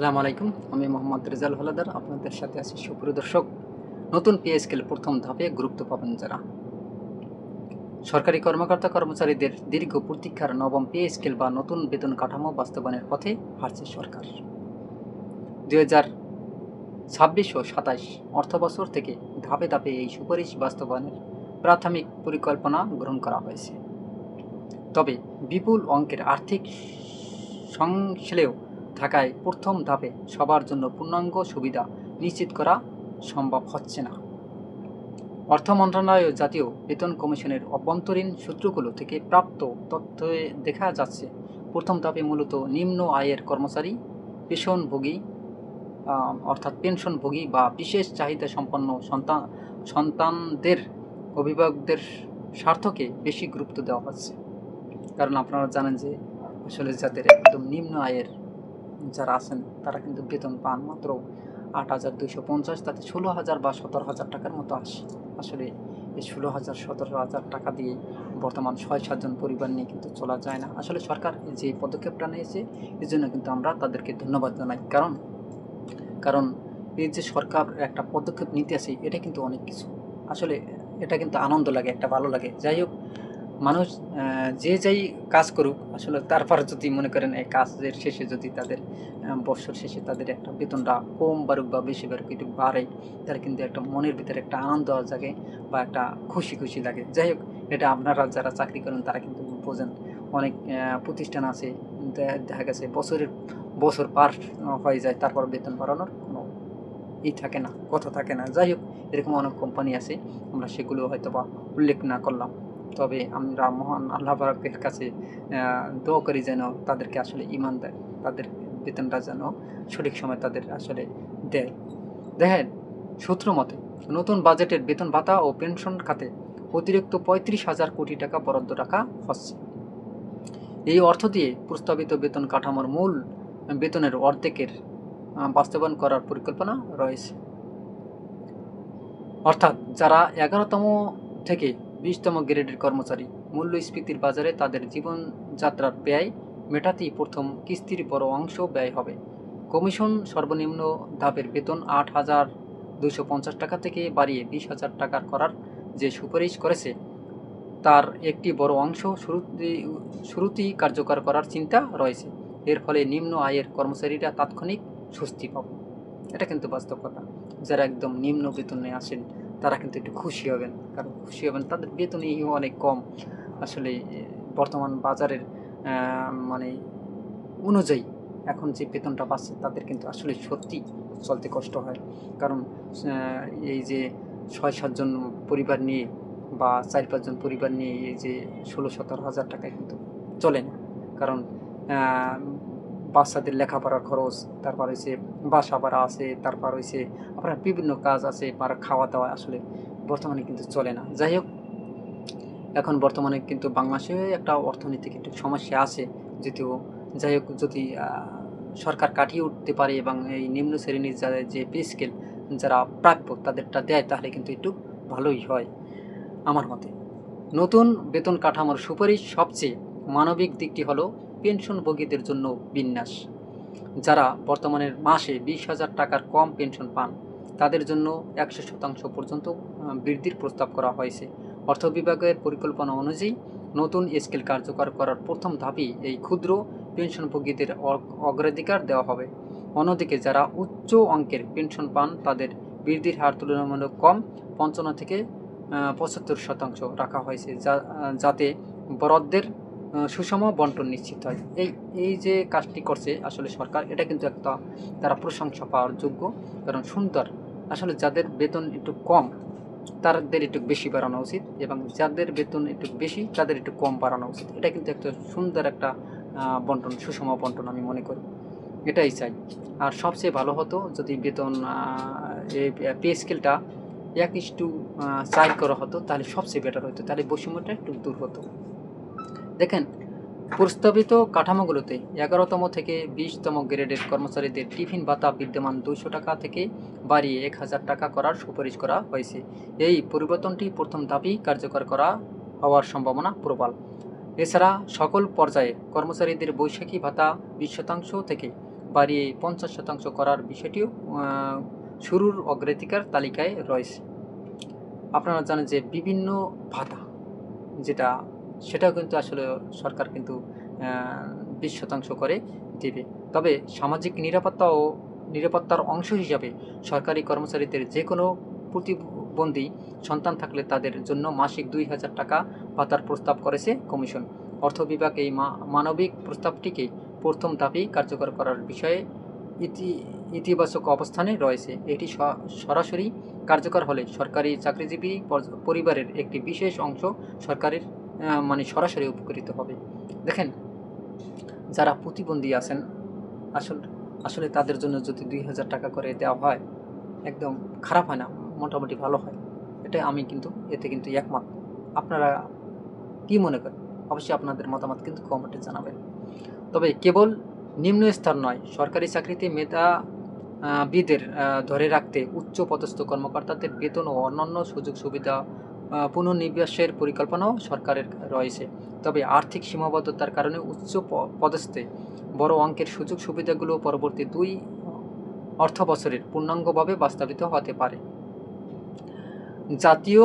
আসসালামু আলাইকুম। আমি মোহাম্মদ রেজাল হলাদার আপনাদের সাথে আছি। সুপ্রিয় দর্শক, নতুন পে স্কেল প্রথম ধাপে গুরুত্ব পাবেন যারা সরকারি কর্মকর্তা কর্মচারীদের দীর্ঘ প্রতীক্ষার নবম পে স্কেল বা নতুন বেতন কাঠামো বাস্তবায়নের পথে হাঁটছে সরকার। 2026 ও 27 অর্থবছর থেকে ধাপে ধাপে এই সুপারিশ বাস্তবায়নের প্রাথমিক পরিকল্পনা গ্রহণ করা হয়েছে। তবে বিপুল অঙ্কের আর্থিক সংশ্লেষ থাকায় প্রথম ধাপে সবার জন্য পূর্ণাঙ্গ সুবিধা নিশ্চিত করা সম্ভব হচ্ছে না। অর্থ মন্ত্রণালয় ও জাতীয় বেতন কমিশনের অভ্যন্তরীণ সূত্রগুলো থেকে প্রাপ্ত তথ্যে দেখা যাচ্ছে, প্রথম ধাপে মূলত নিম্ন আয়ের কর্মচারী, পেনশনভোগী বা বিশেষ চাহিদা সম্পন্ন সন্তানদের অভিভাবকদের স্বার্থকে বেশি গুরুত্ব দেওয়া হচ্ছে। কারণ আপনারা জানেন যে আসলে যাদের একদম নিম্ন আয়ের যারা আছেন তারা কিন্তু বেতন পান মাত্র 8,250, তাতে 16,000 বা 17,000 টাকার মতো আসে। আসলে এই 16,000 17,000 টাকা দিয়ে বর্তমান 6-7 জন পরিবার নিয়ে কিন্তু চলা যায় না। আসলে সরকার যে পদক্ষেপটা নিয়েছে এই জন্য কিন্তু আমরা তাদেরকে ধন্যবাদ জানাই। কারণ এই যে সরকার একটা পদক্ষেপ নিতে আসে, এটা কিন্তু অনেক কিছু। আসলে এটা কিন্তু আনন্দ লাগে, একটা ভালো লাগে। যাই হোক, মানুষ যে যাই কাজ করুক, আসলে তারপরে যদি মনে করেন এই কাজের শেষে যদি তাদের বৎসর শেষে তাদের একটা বেতনটা কম বাড়ুক বা বেশি বাড়ুক, একটু বাড়ে, তাহলে কিন্তু একটা মনের ভিতরে একটা আনন্দ জাগে বা একটা খুশি লাগে। যাই হোক, এটা আপনারা যারা চাকরি করেন তারা কিন্তু বোঝেন। অনেক প্রতিষ্ঠান আছে, দেখা গেছে বছর পার হয়ে যায়, তারপর বেতন বাড়ানোর কোনো থাকে না, কথা থাকে না। যাই হোক, এরকম অনেক কোম্পানি আছে, আমরা সেগুলো হয়তো বা উল্লেখ না করলাম। তবে আমরা মহান আল্লাহ পাকের কাছে দোয়া করি যেন তাদেরকে আসলে ঈমান দেয়, তাদের বেতনটা যেন সঠিক সময় তাদের আসলে দেয়। দেখেন, সূত্র মতে নতুন বাজেটের বেতন ভাতা ও পেনশন খাতে অতিরিক্ত 35,000 কোটি টাকা বরাদ্দ রাখা হচ্ছে। এই অর্থ দিয়ে প্রস্তাবিত বেতন কাঠামোর মূল বেতনের অর্ধেকের বাস্তবায়ন করার পরিকল্পনা রয়েছে। অর্থাৎ যারা 11তম থেকে 20তম গ্রেডের কর্মচারী, মূল্যস্ফীতির বাজারে তাদের জীবনযাত্রার ব্যয় মেটাতেই প্রথম কিস্তির বড় অংশ ব্যয় হবে। কমিশন সর্বনিম্ন ধাপের বেতন 8,250 টাকা থেকে বাড়িয়ে 20,000 টাকা করার যে সুপারিশ করেছে, তার একটি বড় অংশ শুরুতেই কার্যকর করার চিন্তা রয়েছে। এর ফলে নিম্ন আয়ের কর্মচারীরা তাৎক্ষণিক স্বস্তি পাবে। এটা কিন্তু বাস্তব কথা। যারা একদম নিম্ন বেতনে আসেন তারা কিন্তু একটু খুশি হবেন, কারণ খুশি হবেন তাদের বেতনই অনেক কম। আসলে বর্তমান বাজারের মানে অনুযায়ী এখন যে বেতনটা পাচ্ছে তাদের কিন্তু আসলে সত্যি চলতে কষ্ট হয়। কারণ এই যে 6-7 জন পরিবার নিয়ে বা 4-5 জন পরিবার নিয়ে এই যে 16-17 হাজার টাকায় কিন্তু চলে না। কারণ বাচ্চাদের লেখাপড়ার খরচ, তারপর হচ্ছে বাসা ভাড়া আছে, তারপর হচ্ছে আপনার বিভিন্ন কাজ আছে, আর খাওয়া দাওয়া আসলে বর্তমানে কিন্তু চলে না। যাই হোক, এখন বর্তমানে কিন্তু বাংলাদেশে একটা অর্থনৈতিক একটু সমস্যা আছে যদিও। যাই হোক, যদি সরকার কাটিয়ে উঠতে পারে এবং এই নিম্ন শ্রেণীর যাদের যে পে স্কেল যারা প্রাপ্য তাদেরটা দেয়, তাহলে কিন্তু একটু ভালোই হয় আমার মতে। নতুন বেতন কাঠামোর সুপারিশ সবচেয়ে মানবিক দিকটি হলো পেনশনভোগীদের জন্য বিন্যাস। যারা বর্তমানে মাসে 20,000 টাকার কম পেনশন পান, তাদের জন্য 100% পর্যন্ত বৃদ্ধির প্রস্তাব করা হয়েছে। অর্থ বিভাগের পরিকল্পনা অনুযায়ী নতুন স্কেল কার্যকর করার প্রথম ধাপেই এই ক্ষুদ্র পেনশনভোগীদের অগ্রাধিকার দেওয়া হবে। অন্যদিকে যারা উচ্চ অঙ্কের পেনশন পান তাদের বৃদ্ধির হার তুলনামূলক কম, 55 থেকে 75% রাখা হয়েছে, যাতে বরাদ্দের সুষম বন্টন নিশ্চিত হয়। এই যে কাজটি করছে আসলে সরকার, এটা কিন্তু একটা তারা প্রশংসা পাওয়ার যোগ্য। কারণ সুন্দর, আসলে যাদের বেতন একটু কম তাদের একটু বেশি বাড়ানো উচিত, এবং যাদের বেতন একটু বেশি তাদের একটু কম বাড়ানো উচিত। এটা কিন্তু একটা সুন্দর একটা বন্টন, সুষম বন্টন আমি মনে করি, এটাই চাই। আর সবচেয়ে ভালো হতো যদি বেতন এই পে স্কেলটা 1:4 করা হতো, তাহলে সবচেয়ে বেটার হতো, তাহলে বৈষম্যটা একটু দূর হতো। দেখেন, প্রস্তাবিত কাঠামোগুলোতে 11তম থেকে 20তম গ্রেডের কর্মচারীদের টিফিন ভাতা বিদ্যমান 200 টাকা থেকে বাড়িয়ে 1,000 টাকা করার সুপারিশ করা হয়েছে। এই পরিবর্তনটি প্রথম ধাপেই কার্যকর করা হওয়ার সম্ভাবনা প্রবল। এছাড়া সকল পর্যায়ে কর্মচারীদের বৈশাখী ভাতা 20% থেকে বাড়িয়ে 50% করার বিষয়টিও শুরুর অগ্রাধিকার তালিকায় রয়েছে। আপনারা জানেন যে বিভিন্ন ভাতা সেটাও কিন্তু আসলে সরকার কিন্তু 20% করে দেবে। তবে সামাজিক নিরাপত্তার অংশ হিসাবে সরকারি কর্মচারীদের যে কোনো প্রতিবন্ধী সন্তান থাকলে তাদের জন্য মাসিক 2,000 টাকা ভাতার প্রস্তাব করেছে কমিশন। অর্থ বিভাগ এই মানবিক প্রস্তাবটিকে প্রথম ধাপেই কার্যকর করার বিষয়ে ইতিবাচক অবস্থানে রয়েছে। এটি সরাসরি কার্যকর হলে সরকারি চাকরিজীবী পরিবারের একটি বিশেষ অংশ সরকারের সরাসরি উপকৃত হবে। দেখেন, যারা প্রতিবন্ধী আছেন আসলে তাদের জন্য যদি 2,000 টাকা করে দেওয়া হয়, একদম খারাপ হয় না, মোটামুটি ভালো হয়। এতে কিন্তু একমত। আপনারা কি মনে করেন? অবশ্যই আপনাদের মতামত কিন্তু কমেন্টে জানাবেন। তবে কেবল নিম্ন স্তর নয়, সরকারি চাকরিতে মেধাবীদের ধরে রাখতে উচ্চ পদস্থ কর্মকর্তাদের বেতন ও অন্যান্য সুযোগ সুবিধা পুনর্নিবেশের পরিকল্পনাও সরকারের রয়েছে। তবে আর্থিক সীমাবদ্ধতার কারণে উচ্চ পদস্থে বড় অঙ্কের সুযোগ সুবিধাগুলো পরবর্তী 2 অর্থবছরের পূর্ণাঙ্গভাবে বাস্তবায়িত হতে পারে। জাতীয়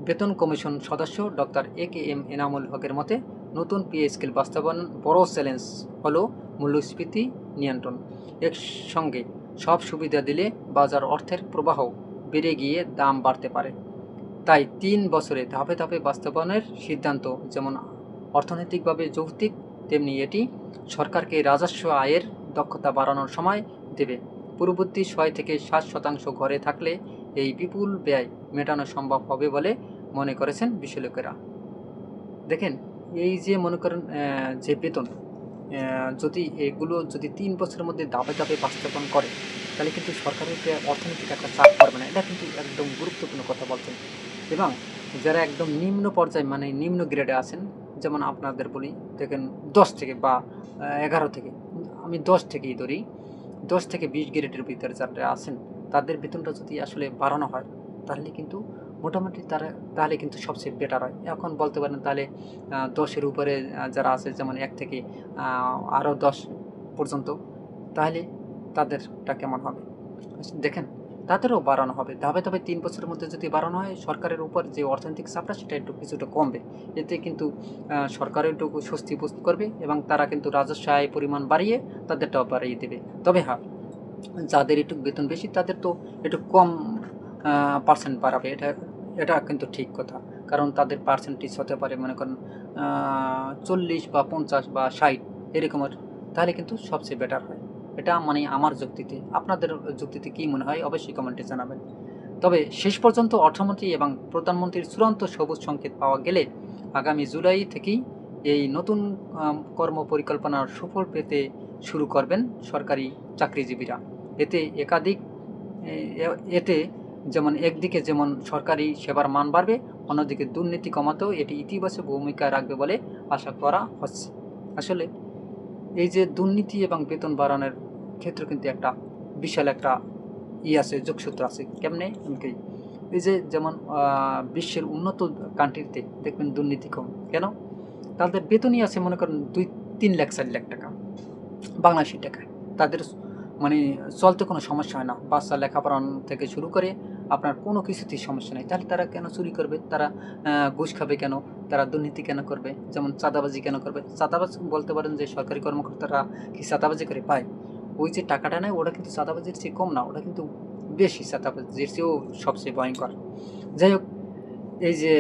বেতন কমিশন সদস্য ডক্টর AKM এনামুল হকের মতে, নতুন পে স্কেল বাস্তবায়ন বড় চ্যালেঞ্জ হলো মূল্যস্ফীতি নিয়ন্ত্রণ। এর সঙ্গে সব সুবিধা দিলে বাজার অর্থের প্রবাহ বেড়ে গিয়ে দাম বাড়তে পারে। তাই 3 বছরে ধাপে ধাপে বাস্তবায়নের সিদ্ধান্ত যেমন অর্থনৈতিকভাবে যৌক্তিক, তেমনি এটি সরকারকে রাজস্ব আয়ের দক্ষতা বাড়ানোর সময় দেবে। পূর্ববর্তী 6 থেকে 7% ঘরে থাকলে এই বিপুল ব্যয় মেটানো সম্ভব হবে বলে মনে করেছেন বিশ্লেষকেরা। দেখেন, এই যে মনে করেন যে বেতন এগুলো যদি 3 বছরের মধ্যে ধাপে ধাপে বাস্তবায়ন করে, তাহলে কিন্তু সরকারের অর্থনৈতিক একটা চাপ পড়বে না। এটা কিন্তু একদম গুরুত্বপূর্ণ কথা বলছেন। এবং যারা একদম নিম্ন পর্যায়ে নিম্ন গ্রেডে আছেন, যেমন আপনাদের বলি, দেখেন 10 থেকে বা 11 থেকে, আমি 10 থেকেই ধরি, 10 থেকে 20 গ্রেডের ভিতরে যারা আছেন, তাদের বেতনটা যদি আসলে বাড়ানো হয়, তাহলে কিন্তু মোটামুটি তাহলে কিন্তু সবচেয়ে বেটার হয়। এখন বলতে পারেন তাহলে 10-এর উপরে যারা আছে, যেমন 1 থেকে আরও 10 পর্যন্ত, তাহলে তাদেরটা কেমন হবে দেখেন, তাদেরও বাড়ানো হবে ধাপে ধাপে। 3 বছরের মধ্যে যদি বাড়ানো হয়, সরকারের উপর যে অর্থনৈতিক চাপটা সেটা কিছুটা কমবে। এতে কিন্তু সরকারের একটু স্বস্তি বোধ করবে এবং তারা কিন্তু রাজস্ব আয় পরিমাণ বাড়িয়ে তাদেরটাও বাড়িয়ে দেবে। তবে হ্যাঁ, যাদের একটু বেতন বেশি তাদের তো একটু কম পার্সেন্ট বাড়াবে, এটা কিন্তু ঠিক কথা। কারণ তাদের পার্সেন্টেজ হতে পারে মনে করেন 40 বা 50 বা 60 এরকমের, তাহলে কিন্তু সবচেয়ে বেটার হয়। এটা আমার যুক্তিতে। আপনাদের যুক্তিতে কী মনে হয় অবশ্যই কমেন্টে জানাবেন। তবে শেষ পর্যন্ত অর্থমন্ত্রী এবং প্রধানমন্ত্রীর চূড়ান্ত সবুজ সংকেত পাওয়া গেলে আগামী জুলাই থেকেই এই নতুন কর্ম পরিকল্পনার সুফল পেতে শুরু করবেন সরকারি চাকরিজীবীরা। এতে যেমন একদিকে যেমন সরকারি সেবার মান বাড়বে, অন্যদিকে দুর্নীতি কমাতেও এটি ইতিবাচক ভূমিকা রাখবে বলে আশা করা হচ্ছে। আসলে এই যে দুর্নীতি এবং বেতন বাড়ানোর ক্ষেত্রে কিন্তু একটা বিশাল একটা আছে, যোগসূত্র আছে। কেমনে? এই যে যেমন বিশ্বের উন্নত কান্ট্রিতে দেখবেন দুর্নীতি কম। কেন? তাদের বেতনই আছে মনে করেন 2-3 লাখ 4 লাখ টাকা বাংলাদেশি টাকায়। তাদের চলতে কোনো সমস্যা হয় না। বাচ্চা লেখাপড়া থেকে শুরু করে আপনার কোনো কিছুতেই সমস্যা নেই। তাহলে তারা কেন চুরি করবে? তারা ঘুষ খাবে কেন? তারা দুর্নীতি কেন করবে? যেমন চাঁদাবাজি কেন করবে? চাঁদাবাজ বলতে পারেন যে সরকারি কর্মকর্তারা কি চাঁদাবাজি করে পায়? ওই যে টাকাটা নেয়, ওটা কিন্তু চাঁদাবাজির চেয়ে কম না, ওটা কিন্তু বেশি, চাঁদাবাজির চেয়েও সবচেয়ে ভয়ঙ্কর। যাই হোক, এই যে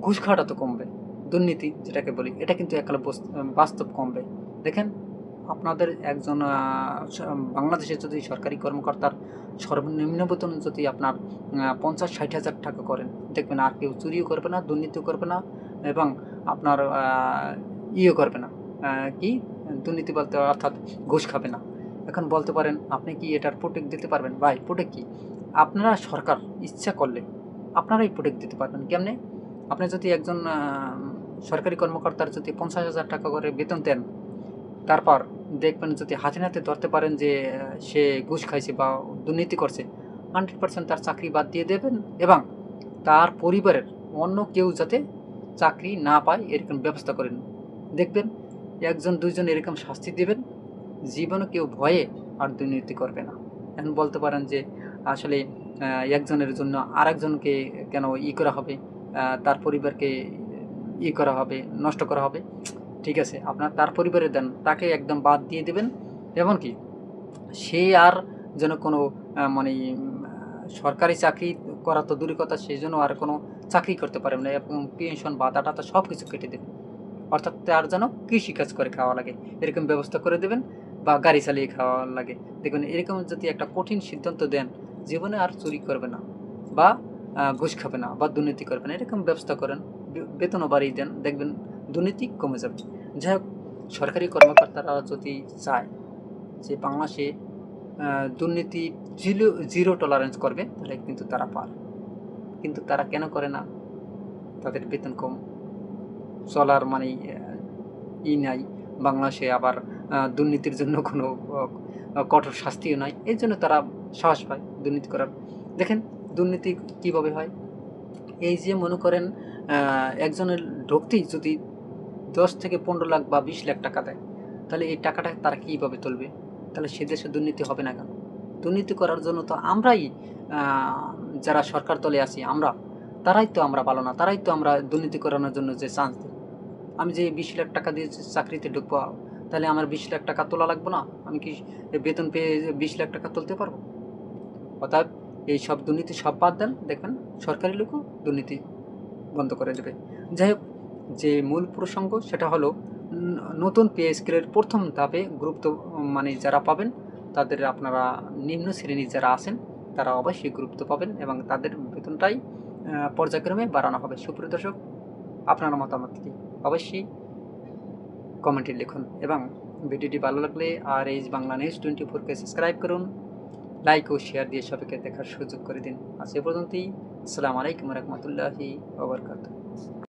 ঘুষ খাওয়াটা তো কমবে, দুর্নীতি যেটাকে বলি, এটা কিন্তু একেবারে বাস্তব কমবে। দেখেন, আপনাদের একজন বাংলাদেশে যদি সরকারি কর্মকর্তার সর্বনিম্ন বেতন যদি আপনার 50-60 হাজার টাকা করেন, দেখবেন আর কেউ চুরিও করবে না, দুর্নীতিও করবে না, এবং আপনার করবে না, কি দুর্নীতি বলতে অর্থাৎ ঘুষ খাবে না। এখন বলতে পারেন, আপনি কি এটার প্রোটেক্ট দিতে পারবেন? ভাই, প্রোটেক্ট কি? আপনারা সরকার ইচ্ছা করলে আপনারাই প্রোটেক্ট দিতে পারবেন। কেমনে? আপনি যদি একজন সরকারি কর্মকর্তার যদি 50,000 টাকা করে বেতন দেন, তারপর দেখবেন যদি হাতে নাতে ধরতে পারেন যে সে ঘুষ খাইছে বা দুর্নীতি করছে, 100% তার চাকরি বাদ দিয়ে দেবেন এবং তার পরিবারের অন্য কেউ যাতে চাকরি না পায় এরকম ব্যবস্থা করেন। দেখবেন 1-2 জন এরকম শাস্তি দেবেন, জীবনে কেউ ভয়ে আর দুর্নীতি করবে না। এখন বলতে পারেন যে আসলে একজনের জন্য আরেকজনকে কেন করা হবে, তার পরিবারকে করা হবে, নষ্ট করা হবে। ঠিক আছে, আপনার তার পরিবারে দেন, তাকে একদম বাদ দিয়ে দেবেন। এমনকি সে আর যেন কোনো মানে সরকারি চাকরি করা তো দূরের কথা, সেই জন্য আর কোনো চাকরি করতে পারবে না, এবং পেনশন ভাতা টাতা সব কিছু কেটে দেবেন। অর্থাৎ তার যেন কৃষিকাজ করে খাওয়া লাগে এরকম ব্যবস্থা করে দেবেন, বা গাড়ি চালিয়ে খাওয়া লাগে। দেখবেন এরকম যদি একটা কঠিন সিদ্ধান্ত দেন, জীবনে আর চুরি করবে না, বা ঘুষ খাবে না, বা দুর্নীতি করবে না, এরকম ব্যবস্থা করেন, বেতনও বাড়িয়ে দেন, দেখবেন দুর্নীতি কমে যাবে। যাই হোক, সরকারি কর্মকর্তারা যদি চায় যে বাংলাদেশে দুর্নীতি জিরো টলারেন্স করবে, তাহলে কিন্তু তারা পারে। কিন্তু তারা কেন করে না? তাদের বেতন কম, চলার মানে নাই বাংলাদেশে, আবার দুর্নীতির জন্য কোনো কঠোর শাস্তিও নাই, এই জন্য তারা সাহস পায় দুর্নীতি করার। দেখেন দুর্নীতি কীভাবে হয়। এই যে মনে করেন একজনের ঢুকতেই যদি 10 থেকে 15 লাখ বা 20 লাখ টাকা দেয়, তাহলে এই টাকাটা তারা কীভাবে তুলবে? তাহলে সে দেশে দুর্নীতি হবে না কেন? দুর্নীতি করার জন্য তো আমরাই, যারা সরকার দলে আছি তারাই তো আমরা ভালো না, তারাই তো আমরা দুর্নীতি করানোর জন্য যে চান্স দিই। আমি যে 20 লাখ টাকা দিয়ে চাকরিতে ঢুকবো, তাহলে আমার 20 লাখ টাকা তোলা লাগবে না? আমি কি বেতন পেয়ে 20 লাখ টাকা তুলতে পারবো? অর্থাৎ এই সব দুর্নীতি সব বাদ দেন, দেখবেন সরকারি লোকও দুর্নীতি বন্ধ করে দেবে। যাই হোক, যে মূল প্রসঙ্গ সেটা হলো নতুন পে স্কেলের প্রথম ধাপে গুরুত্ব মানে যারা পাবেন, তাদের আপনারা নিম্ন শ্রেণীর যারা আছেন তারা অবশ্যই গুরুত্ব পাবেন, এবং তাদের বেতনটাই পর্যায়ক্রমে বাড়ানো হবে। সুপ্রিয় দর্শক, আপনার মতামতটি অবশ্যই কমেন্টে লিখুন, এবং ভিডিওটি ভালো লাগলে আর এই বাংলা নিউজ 24কে সাবস্ক্রাইব করুন, লাইক ও শেয়ার দিয়ে সবাইকে দেখার সুযোগ করে দিন। আজ এ পর্যন্তই। আসসালামু আলাইকুম রহমতুল্লাহি ওয়া বারাকাতুহু।